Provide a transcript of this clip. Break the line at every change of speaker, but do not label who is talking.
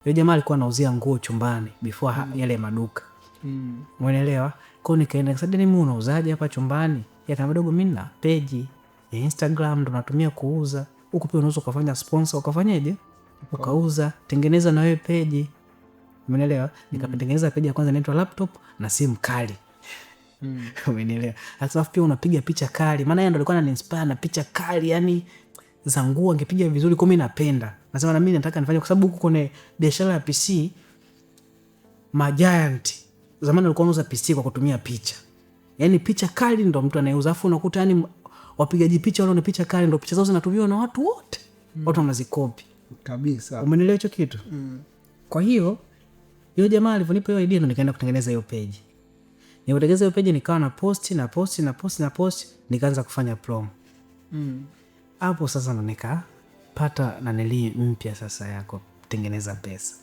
Yule jamaa alikuwa anauzia nguo chumbani before yale maduka. Umeelewa? Kwa hiyo nikaenda nikasema mimi unauzaje hapa chumbani? Akaniambia dogo, mimi na page ya Instagram ndo natumia kuuza. Huko pia unaweza kufanya sponsor, ukafanyaje? Ukauza, tengeneza na wewe page. Umeelewa? Nikatengeneza page ya kwanza inaitwa laptop na simu kali. Umeelewa? Sasa pia unapiga picha kali. Maana yeye ndo alikuwa ananiinspire na picha kali, yani za nguo angepiga vizuri, kwa mimi napenda. Nasema na mimi nataka nifanye, kwa sababu huko kwenye biashara ya PC giant zamani walikuwa wanauza PC kwa kutumia picha. Yaani picha kali ndo mtu anayeuza, afu unakuta yani wapigaji picha wale ni picha kali ndo picha zao zinatumiwa na watu wote. Watu wanazikopi
kabisa.
Umeelewa hicho kitu? Kwa hiyo yule jamaa alivyonipa hiyo idea ndo nikaenda kutengeneza hiyo page. Nilipotengeneza hiyo page nikawa na post, nikaanza kufanya promo. Hapo sasa ndo nikapata nanili mpya sasa ya kutengeneza pesa.